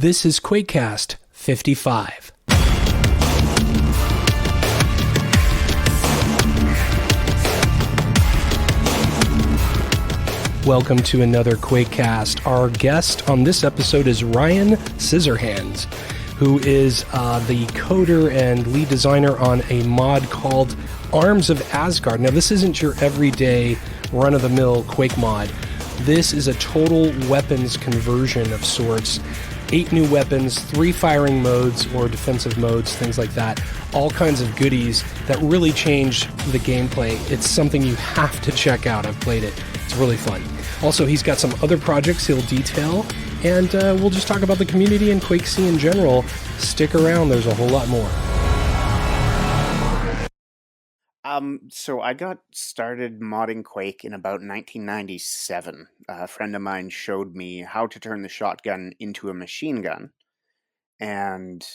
This is Quakecast 55. Welcome to another Quakecast. Our guest on this episode is ryanscissorhands, who is the coder and lead designer on a mod called Arms of Asgard. Now, this isn't your everyday run-of-the-mill Quake mod. This is a total weapons conversion of sorts. 8 new weapons, 3 firing modes or defensive modes, things like that. All kinds of goodies that really change the gameplay. It's something you have to check out. I've played it. It's really fun. Also, he's got some other projects he'll detail, and we'll just talk about the community and QuakeC in general. Stick around. There's a whole lot more. So I got started modding Quake in about 1997. A friend of mine showed me how to turn the shotgun into a machine gun, and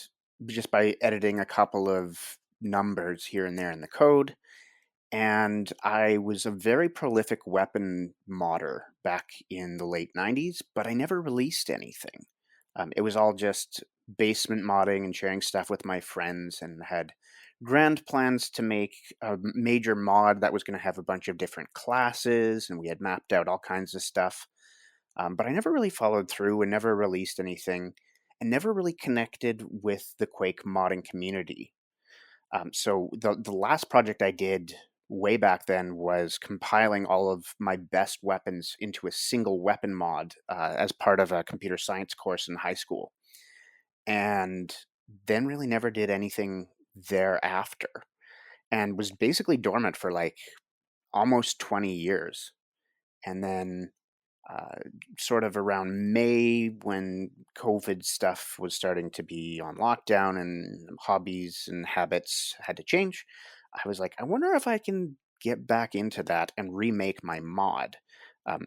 just by editing a couple of numbers here and there in the code. And I was a very prolific weapon modder back in the late 90s, but I never released anything. It was all just basement modding and sharing stuff with my friends, and had grand plans to make a major mod that was going to have a bunch of different classes, and we had mapped out all kinds of stuff. But I never really followed through and never released anything, and never really connected with the Quake modding community. So the last project I did way back then was compiling all of my best weapons into a single weapon mod as part of a computer science course in high school. And then really never did anything thereafter, and was basically dormant for like almost 20 years. And then sort of around May, when COVID stuff was starting to be on lockdown and hobbies and habits had to change, I was like, I wonder if I can get back into that and remake my mod.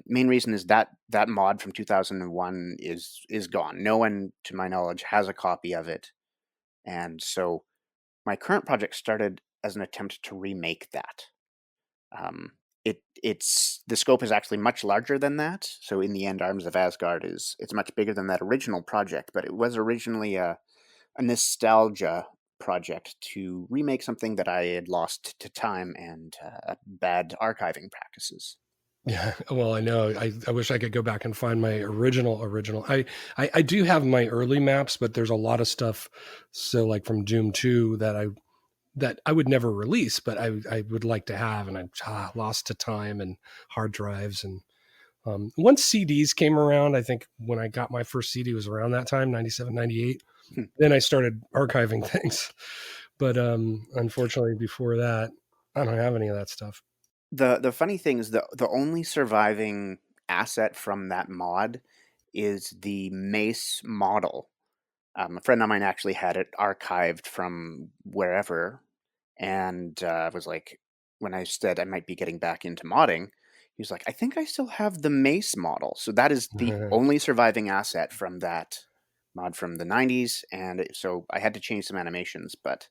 Main reason is that mod from 2001 is gone. No one, to my knowledge, has a copy of it. And so my current project started as an attempt to remake that. It's the scope is actually much larger than that. So in the end, Arms of Asgard it's much bigger than that original project. But it was originally a nostalgia project to remake something that I had lost to time and bad archiving practices. Yeah, well, I know. I wish I could go back and find my original. I do have my early maps, but there's a lot of stuff. So like from Doom 2 that I would never release, but I would like to have, and I lost to time and hard drives. And once CDs came around, I think when I got my first CD was around that time, 97, 98. Then I started archiving things. But unfortunately, before that, I don't have any of that stuff. The funny thing is the only surviving asset from that mod is the mace model. A friend of mine actually had it archived from wherever, and was like, when I said I might be getting back into modding, he was like, I think I still have the mace model. So that is the only surviving asset from that mod from the 90s, and so I had to change some animations, but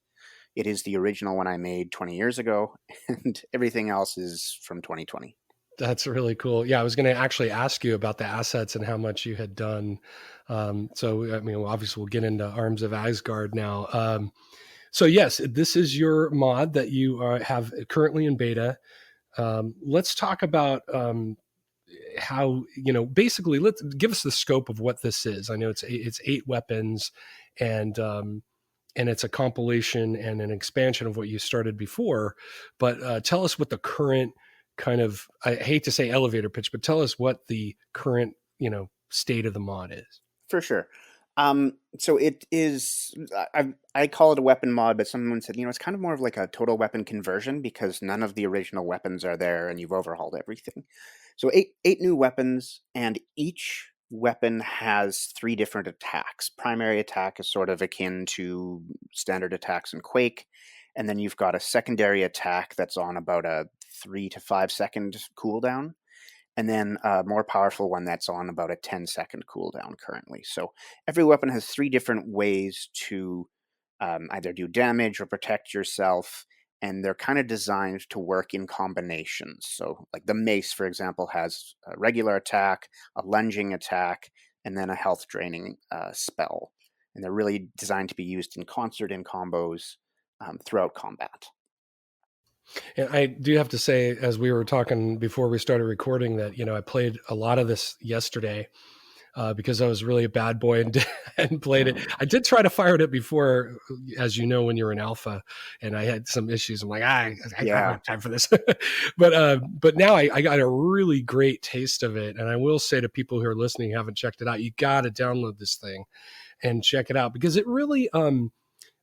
it is the original one I made 20 years ago, and everything else is from 2020. That's really cool. Yeah, I was going to actually ask you about the assets and how much you had done. So, I mean, obviously, we'll get into Arms of Asgard now. So, yes, this is your mod that you have currently in beta. Let's talk about how, basically, let's give us the scope of what this is. I know it's 8 weapons, and it's a compilation and an expansion of what you started before. But tell us what the current kind of, I hate to say elevator pitch, but tell us what the current, state of the mod is. For sure. So it is, I call it a weapon mod, but someone said, it's kind of more of like a total weapon conversion, because none of the original weapons are there and you've overhauled everything. So eight new weapons, and each weapon has 3 different attacks. Primary attack is sort of akin to standard attacks in Quake, and then you've got a secondary attack that's on about a 3 to 5 second cooldown, and then a more powerful one that's on about a 10-second cooldown currently. So every weapon has 3 different ways to either do damage or protect yourself, and they're kind of designed to work in combinations. So like the mace, for example, has a regular attack, a lunging attack, and then a health draining spell. And they're really designed to be used in concert in combos throughout combat. And I do have to say, as we were talking before we started recording, that I played a lot of this yesterday because I was really a bad boy and played it. I did try to fire it up before, as you know, when you're in alpha, and I had some issues. I'm like, I don't have time for this. but now I got a really great taste of it, and I will say to people who are listening who haven't checked it out, you got to download this thing and check it out because it really.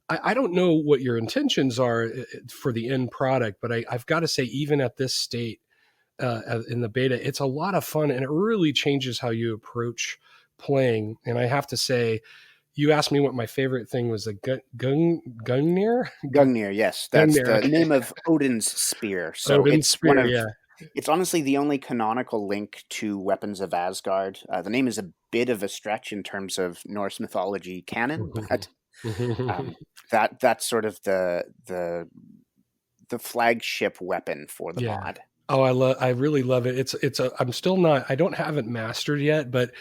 I don't know what your intentions are for the end product, but I've got to say, even at this state in the beta, it's a lot of fun and it really changes how you approach playing. And I have to say, you asked me what my favorite thing was, the Gungnir? Gungnir, yes. That's Gungnir, the okay. name of Odin's spear. So Odin's it's one spear, of yeah. it's honestly the only canonical link to weapons of Asgard. The name is a bit of a stretch in terms of Norse mythology canon, but that's sort of the flagship weapon for the Yeah. mod. Oh, I really love it. I'm still not, I don't have it mastered yet, but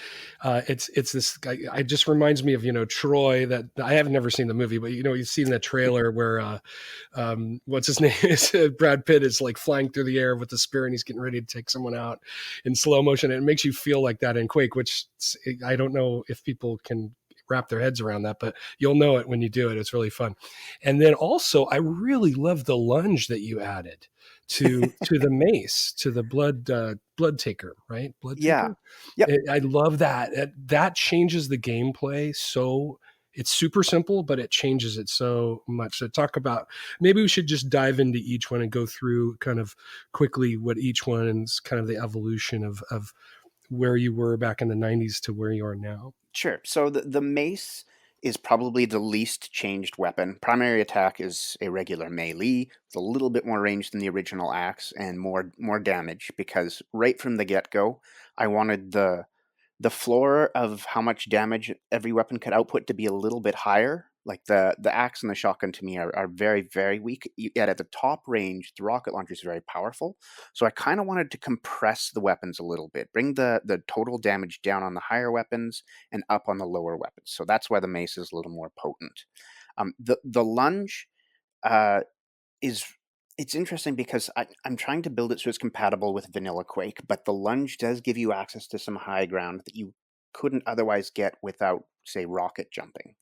it's this guy. It just reminds me of, Troy, that I have never seen the movie, but you've seen the trailer where, what's his name is Brad Pitt is like flying through the air with the spear and he's getting ready to take someone out in slow motion. And it makes you feel like that in Quake, which I don't know if people can wrap their heads around that, but you'll know it when you do it. It's really fun. And then also, I really love the lunge that you added to the mace, to the blood taker, right? Blood Yeah. taker. Yep. I love that. That changes the gameplay. So it's super simple, but it changes it so much. So talk about, maybe we should just dive into each one and go through kind of quickly what each one is, kind of the evolution of where you were back in the 90s to where you are now. Sure. So the mace is probably the least changed weapon. Primary attack is a regular melee. It's a little bit more range than the original axe and more damage because right from the get-go, I wanted the floor of how much damage every weapon could output to be a little bit higher. Like the axe and the shotgun to me are very, very weak. Yet at the top range, the rocket launcher is very powerful. So I kind of wanted to compress the weapons a little bit, bring the total damage down on the higher weapons and up on the lower weapons. So that's why the mace is a little more potent. The lunge uh, is it's interesting because I'm trying to build it so it's compatible with vanilla Quake, but the lunge does give you access to some high ground that you couldn't otherwise get without, say, rocket jumping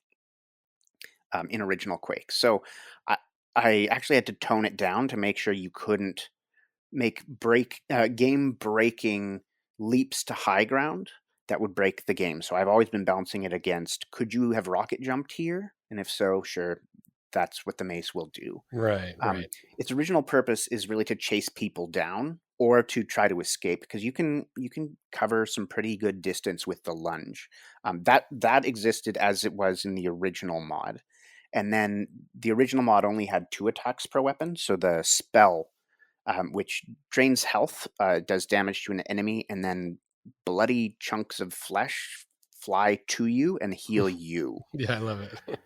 in original Quake. So I, I actually had to tone it down to make sure you couldn't make game breaking leaps to high ground that would break the game. So I've always been balancing it against, could you have rocket jumped here? And if so, sure, that's what the mace will do. Right, right. Its original purpose is really to chase people down or to try to escape because you can cover some pretty good distance with the lunge. That existed as it was in the original mod, and then the original mod only had 2 attacks per weapon. So the spell, which drains health, does damage to an enemy, and then bloody chunks of flesh fly to you and heal you. Yeah, I love it.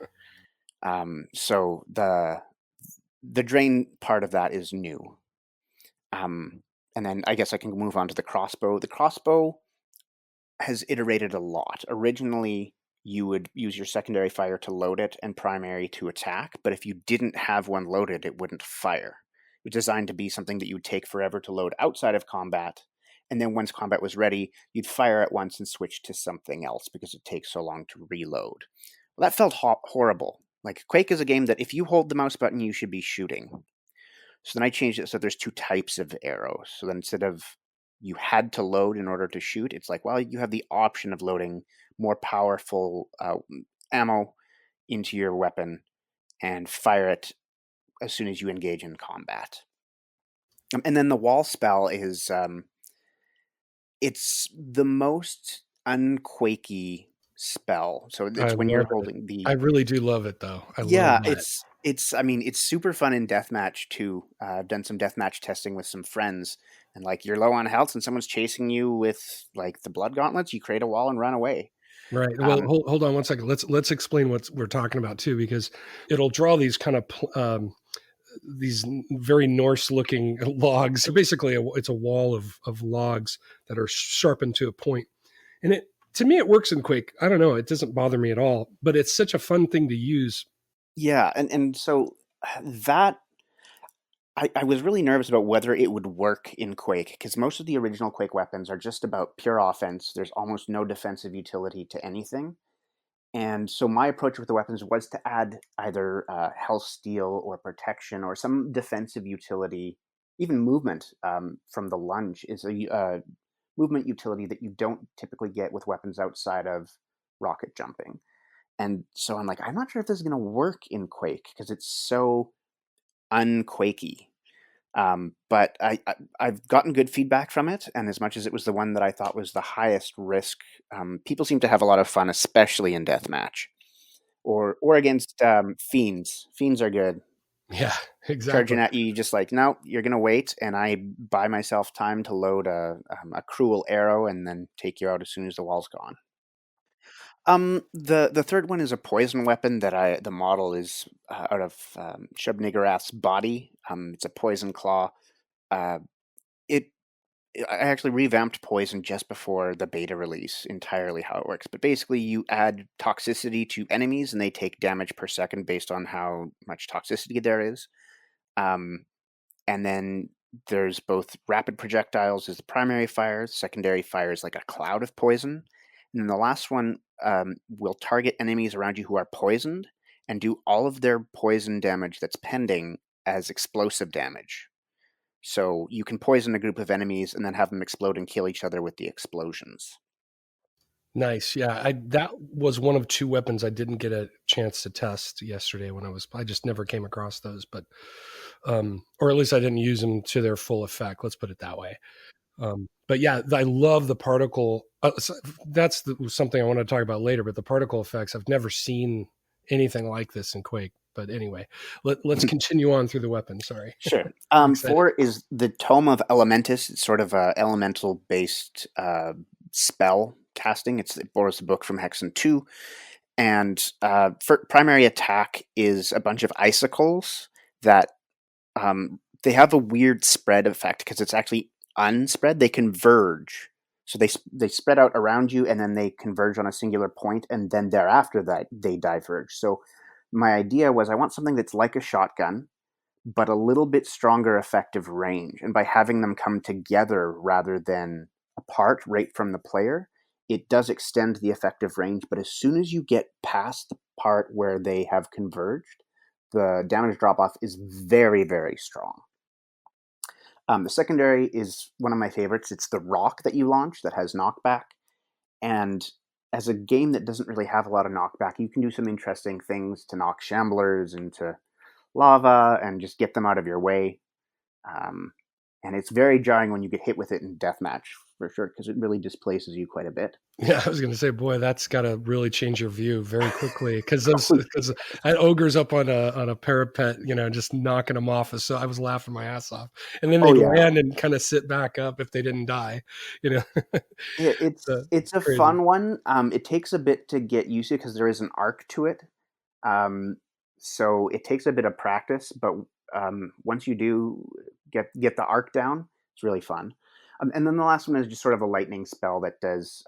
So the drain part of that is new. And then I guess I can move on to the crossbow. The crossbow has iterated a lot. Originally, you would use your secondary fire to load it and primary to attack, but if you didn't have one loaded, it wouldn't fire. It was designed to be something that you would take forever to load outside of combat, and then once combat was ready, you'd fire at once and switch to something else because it takes so long to reload. Well, that felt horrible. Like, Quake is a game that if you hold the mouse button, you should be shooting. So then I changed it so there's 2 types of arrows. So then instead of you had to load in order to shoot, it's like, well, you have the option of loading more powerful ammo into your weapon and fire it as soon as you engage in combat. And then the wall spell is it's the most unquakey spell. So I it's when you're love it. holding the I really do love it, though. I love Yeah, that. I mean, it's super fun in deathmatch too. I've done some deathmatch testing with some friends, and like you're low on health and someone's chasing you with like the blood gauntlets, you create a wall and run away. Right. Well, Um, hold on one second. Let's explain what we're talking about too, because it'll draw these kind of these very Norse-looking logs. So basically, it's a wall of logs that are sharpened to a point, and it to me, it works in Quake. I don't know. It doesn't bother me at all, but it's such a fun thing to use. Yeah, and so that I was really nervous about whether it would work in Quake because most of the original Quake weapons are just about pure offense. There's almost no defensive utility to anything. And so my approach with the weapons was to add either health steal or protection or some defensive utility. Even movement from the lunge is a movement utility that you don't typically get with weapons outside of rocket jumping. And so I'm like, I'm not sure if this is going to work in Quake because it's so unquakey. But I've gotten good feedback from it, and as much as it was the one that I thought was the highest risk, people seem to have a lot of fun, especially in deathmatch or against fiends. Fiends are good. Yeah, Charging exactly. at you, just like no, you're gonna wait, and I buy myself time to load a cruel arrow and then take you out as soon as the wall's gone. The third one is a poison weapon that the model is out of Shub Niggurath's body. It's a poison claw. Uh, it I actually revamped poison just before the beta release entirely how it works. But basically, you add toxicity to enemies, and they take damage per second based on how much toxicity there is. Um, and then there's both rapid projectiles as the primary fire, secondary fire is like a cloud of poison. And then the last one will target enemies around you who are poisoned and do all of their poison damage that's pending as explosive damage. So you can poison a group of enemies and then have them explode and kill each other with the explosions. Nice. Yeah, I that was one of two weapons I didn't get a chance to test yesterday when I just never came across those, but or at least I didn't use them to their full effect. Let's put it that way. But yeah, I love the particle. That's something I want to talk about later. But the particle effects, I've never seen anything like this in Quake. But anyway, let's continue on through the weapon. Sorry, Sure. I'm excited. Four is the Tome of Elementus. It's sort of a elemental based spell casting. It borrows the book from Hexen 2. And for primary attack is a bunch of icicles that they have a weird spread effect because it's actually unspread. They converge. So they spread out around you and then they converge on a singular point, and then thereafter that they diverge. So my idea was I want something that's like a shotgun, but a little bit stronger effective range. And by having them come together rather than apart right from the player, it does extend the effective range. But as soon as you get past the part where they have converged, the damage drop off is very, very strong. The secondary is one of my favorites. It's the rock that you launch that has knockback. And as a game that doesn't really have a lot of knockback, you can do some interesting things to knock shamblers into lava and just get them out of your way. Um, and it's very jarring when you get hit with it in deathmatch, for sure, because it really displaces you quite a bit. Yeah, I was going to say, boy, that's got to really change your view very quickly because Oh, because I had ogres up on a parapet, just knocking them off. So I was laughing my ass off, and then oh they'd yeah, land and kind of sit back up if they didn't die. You know, so it's a crazy. fun one. It takes a bit to get used to because there is an arc to it. Um, so it takes a bit of practice, but once you do get the arc down, it's really fun. And then the last one is just sort of a lightning spell that does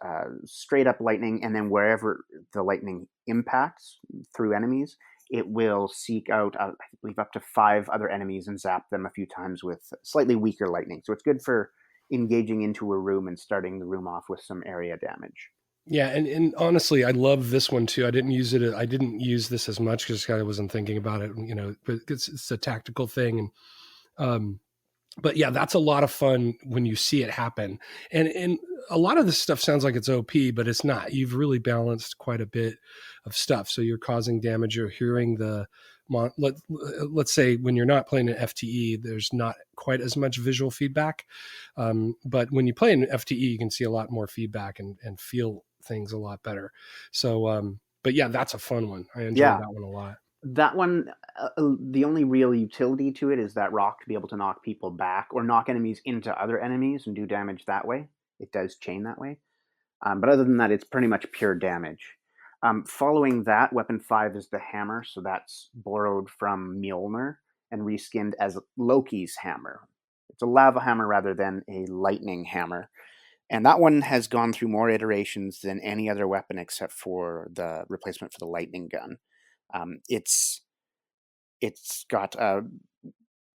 straight up lightning, and then wherever the lightning impacts through enemies, it will seek out, I believe, up to 5 other enemies and zap them a few times with slightly weaker lightning. So it's good for engaging into a room and starting the room off with some area damage. Yeah, and honestly, I love this one too. I didn't use it. I didn't use this as much because I wasn't thinking about it. But it's a tactical thing, and um, but yeah, that's a lot of fun when you see it happen. And a lot of this stuff sounds like it's OP, but it's not. You've really balanced quite a bit of stuff. So you're causing damage. You're hearing let's say when you're not playing an FTE, there's not quite as much visual feedback. But when you play an FTE, you can see a lot more feedback and feel things a lot better. So, but yeah, that's a fun one. I enjoyed Yeah, that one a lot. that one, the only real utility to it is that rock to be able to knock people back or knock enemies into other enemies and do damage that way. It does chain that way. But other than that, it's pretty much pure damage. Following that, weapon 5 is the hammer. So that's borrowed from Mjolnir and reskinned as Loki's hammer. It's a lava hammer rather than a lightning hammer. And that one has gone through more iterations than any other weapon except for the replacement for the lightning gun. It's got a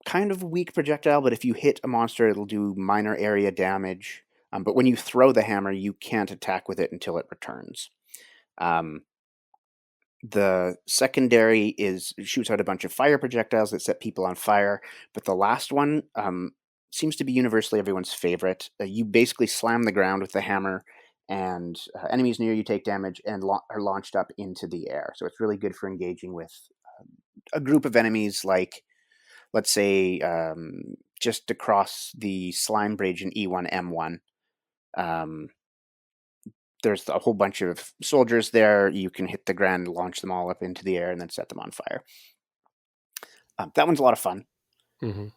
kind of weak projectile, but if you hit a monster, it'll do minor area damage. But when you throw the hammer, you can't attack with it until it returns. Um, the secondary shoots out a bunch of fire projectiles that set people on fire, but the last one seems to be universally everyone's favorite. You basically slam the ground with the hammer, and enemies near you take damage and are launched up into the air. So it's really good for engaging with a group of enemies, like, let's say, just across the slime bridge in E1M1. There's a whole bunch of soldiers there. You can hit the ground, launch them all up into the air, and then set them on fire. That one's a lot of fun. Mm-hmm.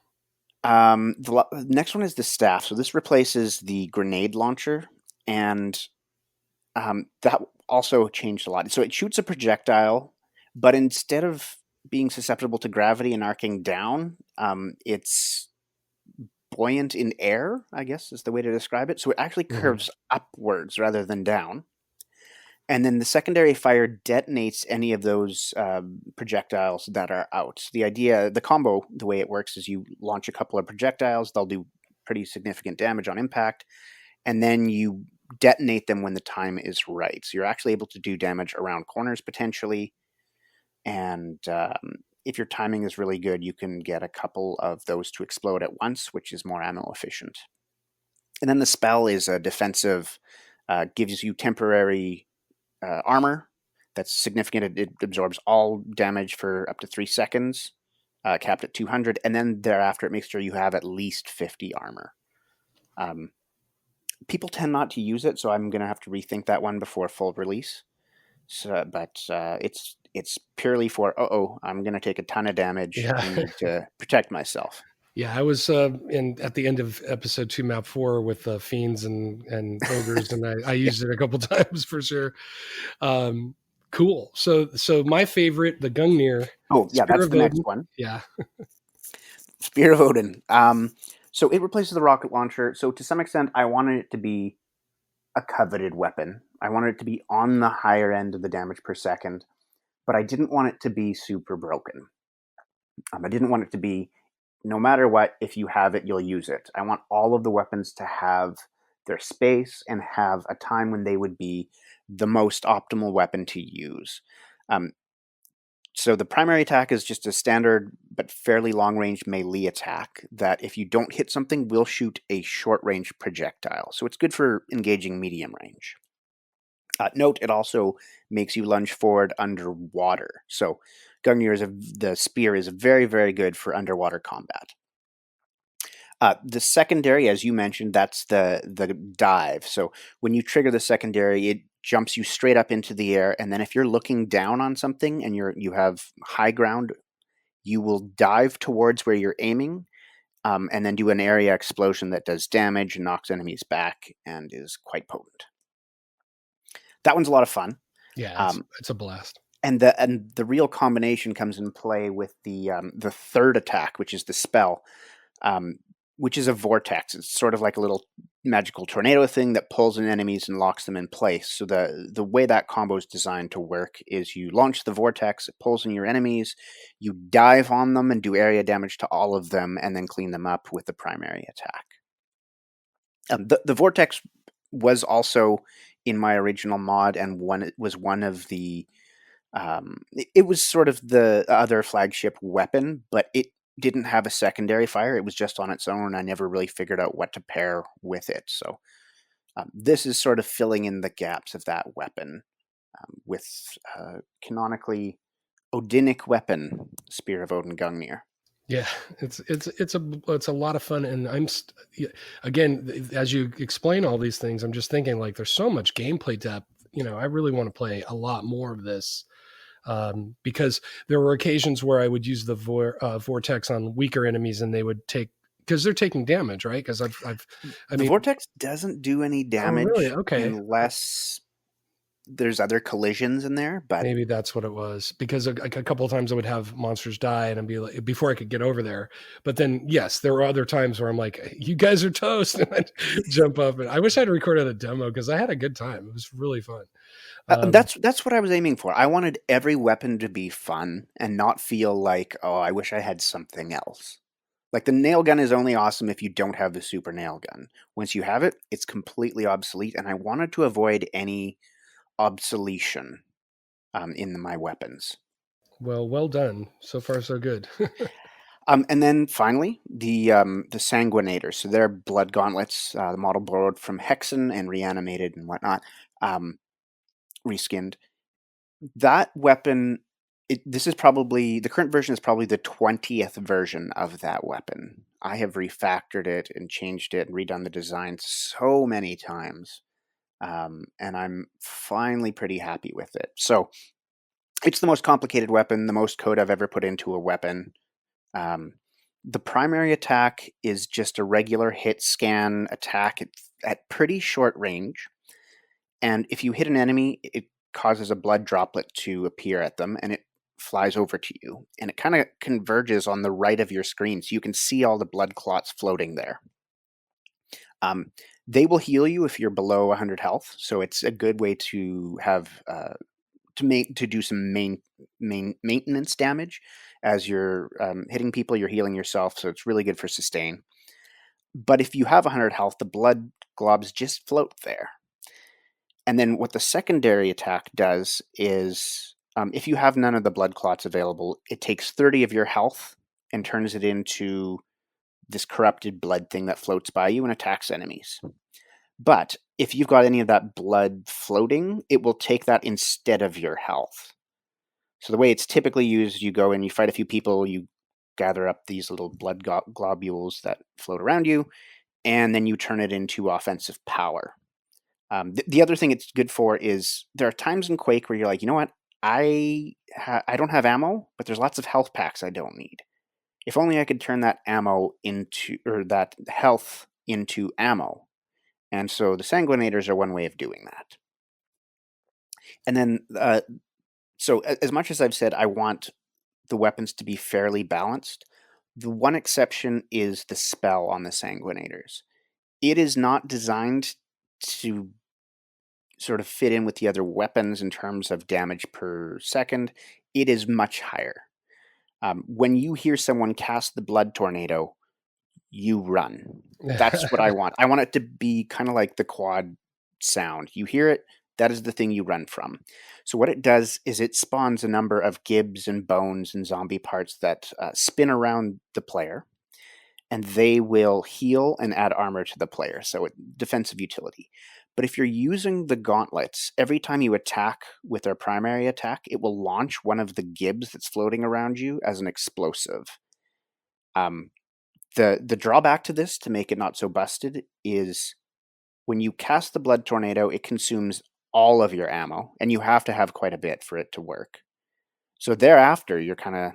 The next one is the staff. So this replaces the grenade launcher, and that also changed a lot. So it shoots a projectile, but instead of being susceptible to gravity and arcing down, it's buoyant in air, I guess is the way to describe it. So it actually curves upwards rather than down. And then the secondary fire detonates any of those projectiles that are out. The combo, the way it works is you launch a couple of projectiles, they'll do pretty significant damage on impact, and then you detonate them when the time is right. So you're actually able to do damage around corners potentially. And if your timing is really good, you can get a couple of those to explode at once, which is more ammo efficient. And then the spell is a defensive, gives you temporary armor that's significant. It absorbs all damage for up to 3 seconds, capped at 200, and then thereafter it makes sure you have at least 50 armor. People tend not to use it, so I'm going to have to rethink that one before full release. So, but it's purely for, I'm going to take a ton of damage. Yeah. I need to protect myself. Yeah, I was at the end of episode 2, map 4, with fiends and ogres, and I used it a couple times for sure. Cool. So my favorite, the Gungnir. Oh yeah, that's the next one. Yeah. Spear of Odin. So it replaces the rocket launcher. So to some extent, I wanted it to be a coveted weapon. I wanted it to be on the higher end of the damage per second, but I didn't want it to be super broken. I didn't want it to be, no matter what, if you have it, you'll use it. I want all of the weapons to have their space and have a time when they would be the most optimal weapon to use. So the primary attack is just a standard but fairly long-range melee attack that if you don't hit something, will shoot a short-range projectile. So it's good for engaging medium range. Note, it also makes you lunge forward underwater. So Gungnir the spear is very, very good for underwater combat. The secondary, as you mentioned, that's the dive. So when you trigger the secondary, it jumps you straight up into the air, and then if you're looking down on something and you have high ground, you will dive towards where you're aiming, and then do an area explosion that does damage and knocks enemies back and is quite potent. That one's a lot of fun. Yeah, it's a blast. And the real combination comes in play with the third attack, which is the spell, which is a vortex. It's sort of like a little magical tornado thing that pulls in enemies and locks them in place. So the way that combo is designed to work is you launch the vortex, it pulls in your enemies, you dive on them and do area damage to all of them, and then clean them up with the primary attack. The vortex was also in my original mod, and was one of the it was sort of the other flagship weapon, but it didn't have a secondary fire. It was just on its own. I never really figured out what to pair with it. So this is sort of filling in the gaps of that weapon with canonically Odinic weapon, Spear of Odin Gungnir. Yeah, it's a lot of fun, and again, as you explain all these things, I'm just thinking, like, there's so much gameplay depth. I really want to play a lot more of this. Because there were occasions where I would use the vortex on weaker enemies, and they would because they're taking damage, right? Because the vortex doesn't do any damage really? Okay. unless there's other collisions in there, but Maybe that's what it was, because like a couple of times I would have monsters die and I'd be like, before I could get over there. But then, yes, there were other times where I'm like, you guys are toast. And I'd jump up. And I wish I'd recorded a demo because I had a good time. It was really fun. Um, that's what I was aiming for. I wanted every weapon to be fun and not feel like, oh, I wish I had something else. Like the nail gun is only awesome if you don't have the super nail gun. Once you have it, it's completely obsolete, and I wanted to avoid any obsolescence in my weapons. well done. So far, so good. And then finally, the sanguinators. So they're blood gauntlets, the model borrowed from Hexen and reanimated and whatnot, um, reskinned. That weapon, this is probably the current version is probably the 20th version of that weapon. I have refactored it and changed it and redone the design so many times, and I'm finally pretty happy with it. So it's the most complicated weapon, the most code I've ever put into a weapon. Um, the primary attack is just a regular hit scan attack at pretty short range. And if you hit an enemy, it causes a blood droplet to appear at them and it flies over to you. And it kind of converges on the right of your screen so you can see all the blood clots floating there. They will heal you if you're below 100 health. So it's a good way to have to do some maintenance damage as you're hitting people. You're healing yourself, so it's really good for sustain. But if you have 100 health, the blood globs just float there. And then what the secondary attack does is, if you have none of the blood clots available, it takes 30 of your health and turns it into this corrupted blood thing that floats by you and attacks enemies. But if you've got any of that blood floating, it will take that instead of your health. So the way it's typically used, you go and you fight a few people, you gather up these little blood globules that float around you, and then you turn it into offensive power. The other thing it's good for is there are times in Quake where you're like, you know what, I don't have ammo, but there's lots of health packs I don't need. If only I could turn that ammo into, or that health into ammo. And so the sanguinators are one way of doing that. And then, so as much as I've said I want the weapons to be fairly balanced, the one exception is the spell on the sanguinators. It is not designed to sort of fit in with the other weapons in terms of damage per second. It is much higher. When you hear someone cast the blood tornado, you run. That's what I want. I want it to be kind of like the quad sound. You hear it, that is the thing you run from. So what it does is it spawns a number of gibs and bones and zombie parts that spin around the player, and they will heal and add armor to the player, so defensive utility. But if you're using the gauntlets, every time you attack with their primary attack, it will launch one of the gibs that's floating around you as an explosive. The drawback to this, to make it not so busted, is when you cast the blood tornado, it consumes all of your ammo, and you have to have quite a bit for it to work. So thereafter, you're kind of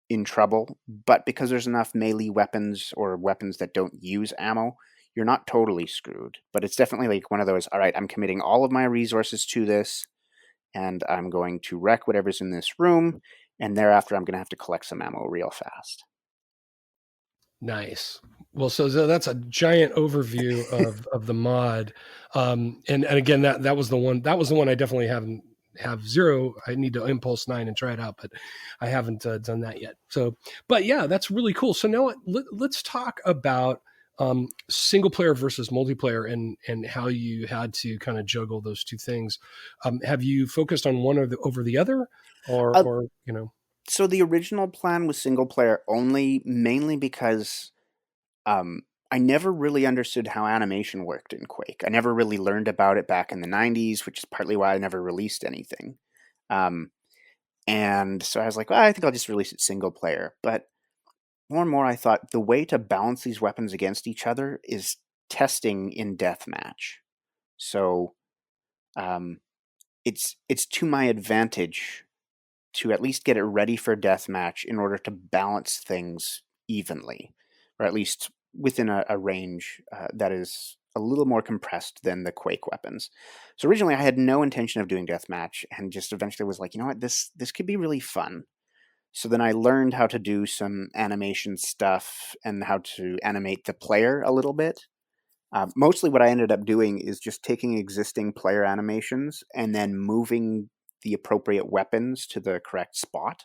in trouble, but because there's enough melee weapons or weapons that don't use ammo, you're not totally screwed. But it's definitely like one of those, all right, I'm committing all of my resources to this, and I'm going to wreck whatever's in this room, and thereafter I'm going to have to collect some ammo real fast. Nice. Well, so that's a giant overview of the mod, and again, that was the one I definitely haven't have zero. I need to Impulse 9 and try it out, but I haven't done that yet. So, but yeah, that's really cool. So now let's talk about single player versus multiplayer and how you had to kind of juggle those two things. Have you focused on one over the other, or you know? So the original plan was single player only, mainly because I never really understood how animation worked in Quake. I never really learned about it back in the 90s, which is partly why I never released anything. Um, and so I was like, well, I think I'll just release it single player. But more and more, I thought the way to balance these weapons against each other is testing in deathmatch. So it's to my advantage to at least get it ready for deathmatch in order to balance things evenly, or at least within a range that is a little more compressed than the Quake weapons. So originally I had no intention of doing deathmatch, and just eventually was like, you know what, this could be really fun. So then I learned how to do some animation stuff and how to animate the player a little bit. Mostly what I ended up doing is just taking existing player animations and then moving the appropriate weapons to the correct spot.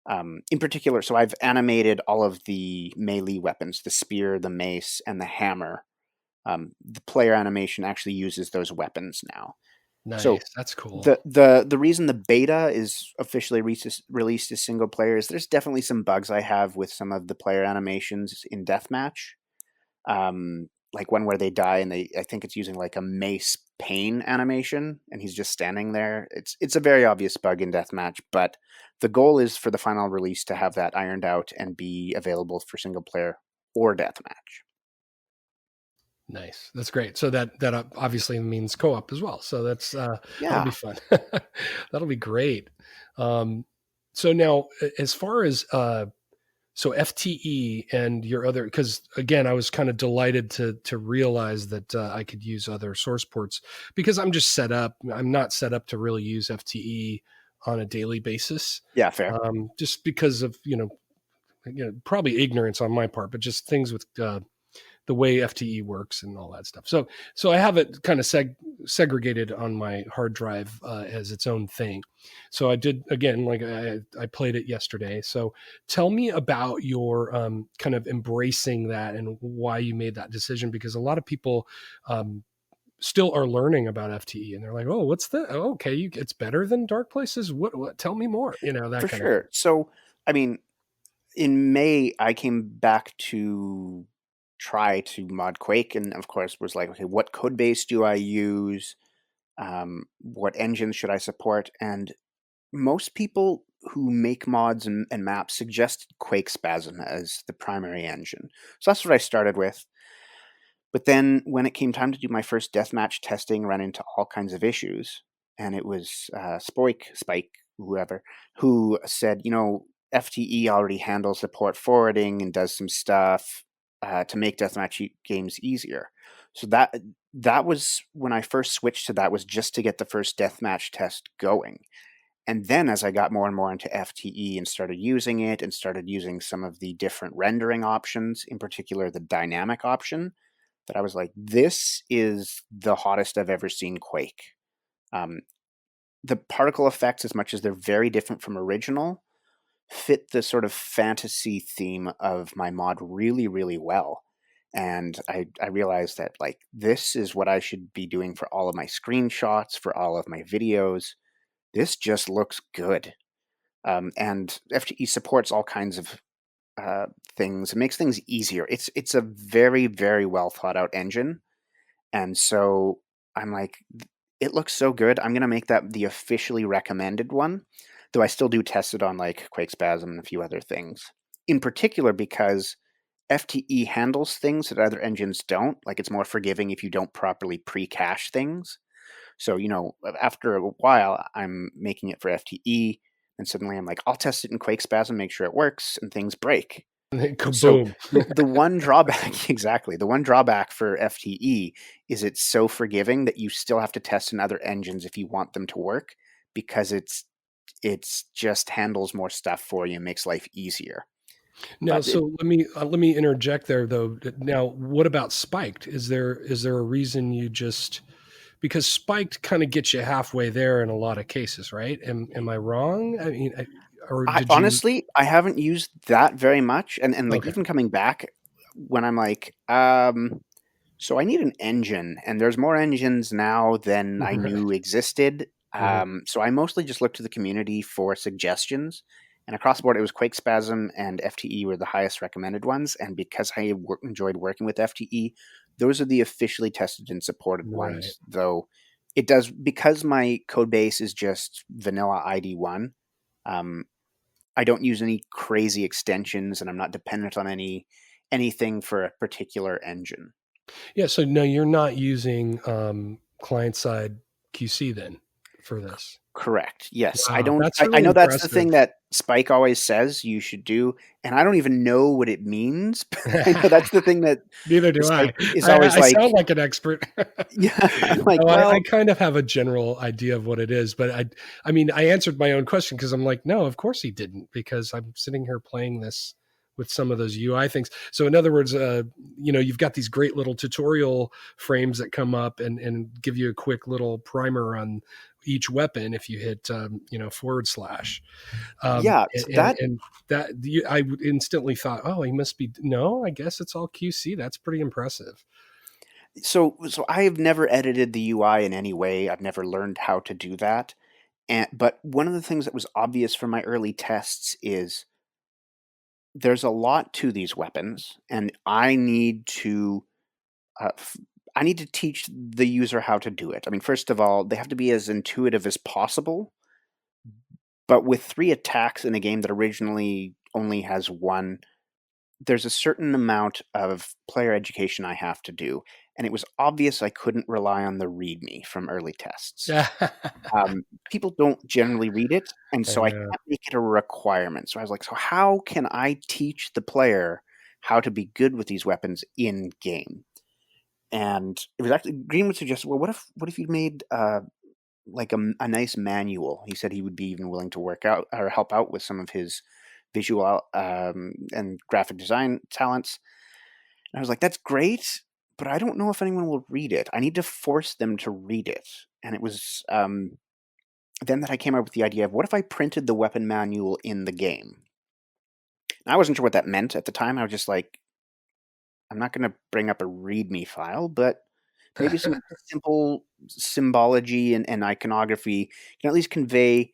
In particular, so I've animated all of the melee weapons, the spear, the mace, and the hammer. The player animation actually uses those weapons now. Nice. So That's cool. the reason the beta is officially released as single player is there's definitely some bugs I have with some of the player animations in deathmatch. Like one where they die and I think it's using like a mace pain animation and he's just standing there. It's a very obvious bug in deathmatch, but the goal is for the final release to have that ironed out and be available for single player or deathmatch. Nice. That's great. So that obviously means co-op as well. So that'll be Yeah, fun. That'll be great. So now as far as so FTE and your other, because again, I was kind of delighted to realize that I could use other source ports because I'm just set up. I'm not set up to really use FTE on a daily basis, yeah, fair. just because of probably ignorance on my part, but just things with the way FTE works and all that stuff. So I have it kind of segregated on my hard drive as its own thing. So I did again, like I played it yesterday. So tell me about your kind of embracing that and why you made that decision, because a lot of people still are learning about FTE and they're like, oh, what's that? Oh, okay, it's better than Dark Places. What? Tell me more. That For kind of thing. sure. So, I mean, in May, I came back to try to mod Quake, and of course was like, okay, what code base do I use? What engines should I support? And most people who make mods and maps suggest Quake Spasm as the primary engine. So that's what I started with. But then when it came time to do my first deathmatch testing, ran into all kinds of issues. And it was Spike, whoever, who said, FTE already handles the port forwarding and does some stuff to make deathmatch games easier. So that was when I first switched to that, was just to get the first deathmatch test going. And then as I got more and more into FTE and started using it and started using some of the different rendering options, in particular the dynamic option, that I was like, this is the hottest I've ever seen Quake. Um, the particle effects, as much as they're very different from original, fit the sort of fantasy theme of my mod really, really well. And I realized that, like, this is what I should be doing for all of my screenshots, for all of my videos. This just looks good. And FTE supports all kinds of things. It makes things easier. It's a very, very well thought out engine. And so I'm like, it looks so good. I'm gonna make that the officially recommended one, though I still do test it on like Quake Spasm and a few other things. In particular, because FTE handles things that other engines don't. Like, it's more forgiving if you don't properly pre-cache things. So, after a while, I'm making it for FTE, and suddenly I'm like, I'll test it in Quake Spasm, make sure it works, and things break. And then So kaboom. the one drawback, exactly, the one drawback for FTE is it's so forgiving that you still have to test in other engines if you want them to work, because it's just handles more stuff for you and makes life easier. Now, But so let me interject there though. Now, what about spiked? Is there a reason you just because spiked kind of gets you halfway there in a lot of cases, right? Am I wrong? I mean, or I did you? honestly, I haven't used that very much, and like Okay. even coming back when I'm like, so I need an engine, and there's more engines now than I Right. knew existed. Mhm. So I mostly just looked to the community for suggestions, and across the board, it was Quake Spasm and FTE were the highest recommended ones. And because I enjoyed working with FTE, those are the officially tested and supported Right. ones. Though it does, because my code base is just vanilla ID1. Um, I don't use any crazy extensions, and I'm not dependent on anything for a particular engine. Yeah. So no, you're not using client side QC then for this. Correct. Yes, I Wow, don't. that's I really know that's the thing impressive. Spike always says you should do, and I don't even know what it means. I know that's the thing that Neither do Spike I. is I. always I like, sound like an expert. yeah, I'm like, No, I well, kind of have a general idea of what it is, but I mean, I answered my own question because I'm like, no, of course he didn't, because I'm sitting here playing this with some of those UI things. So in other words, you've got these great little tutorial frames that come up and give you a quick little primer on each weapon if you hit, /. yeah, so that And that I instantly thought, oh, he must be, no, I guess it's all QC. That's pretty impressive. so I have never edited the UI in any way. I've never learned how to do that. But one of the things that was obvious from my early tests is there's a lot to these weapons, and uh, f- I need to teach the user how to do it. I mean, first of all, they have to be as intuitive as possible. But with 3 attacks in a game that originally only has one, there's a certain amount of player education I have to do, and it was obvious I couldn't rely on the README from early tests. Yeah. People don't generally read it, and I so I know. can't make it a requirement. So I was like, so how can I teach the player how to be good with these weapons in game? And it was actually Green would suggest, well, what if you made like a nice manual? He said he would be even willing to work out or help out with some of his visual and graphic design talents. And I was like, that's great, but I don't know if anyone will read it. I need to force them to read it. And it was then that I came up with the idea of what if I printed the weapon manual in the game? And I wasn't sure what that meant at the time. I was just like, I'm not going to bring up a README file, but maybe some simple symbology and iconography can at least convey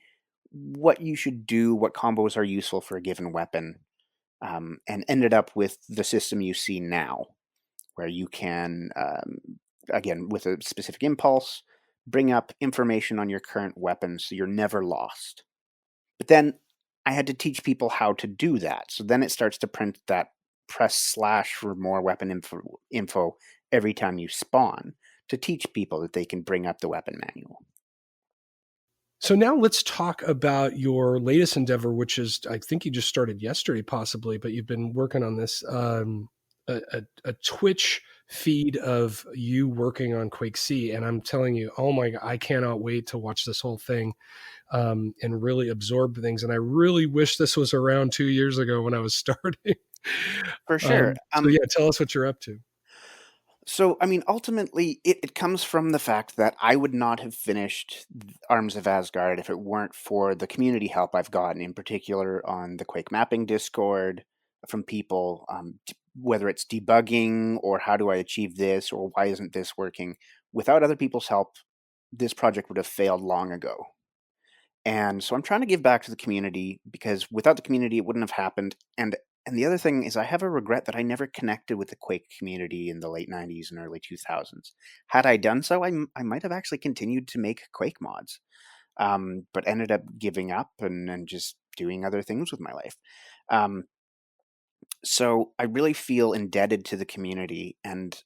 what you should do, what combos are useful for a given weapon, and ended up with the system you see now, where you can, again, with a specific impulse, bring up information on your current weapon so you're never lost. But then I had to teach people how to do that. So then it starts to print that press slash for more weapon info every time you spawn to teach people that they can bring up the weapon manual. So now let's talk about your latest endeavor, which is, I think you just started yesterday, possibly, but you've been working on this, a Twitch feed of you working on QuakeC. And I'm telling you, oh my God, I cannot wait to watch this whole thing, and really absorb things. And I really wish this was around 2 years ago when I was starting. For sure. So yeah, tell us what you're up to. So, I mean, ultimately, it comes from the fact that I would not have finished Arms of Asgard if it weren't for the community help I've gotten, in particular on the Quake mapping Discord from people, whether it's debugging or how do I achieve this or why isn't this working. Without other people's help, this project would have failed long ago. And so I'm trying to give back to the community because without the community, it wouldn't have happened. And the other thing is, I have a regret that I never connected with the Quake community in the late '90s and early 2000s. Had I done so, I might have actually continued to make Quake mods, but ended up giving up and just doing other things with my life. Um, so I really feel indebted to the community, and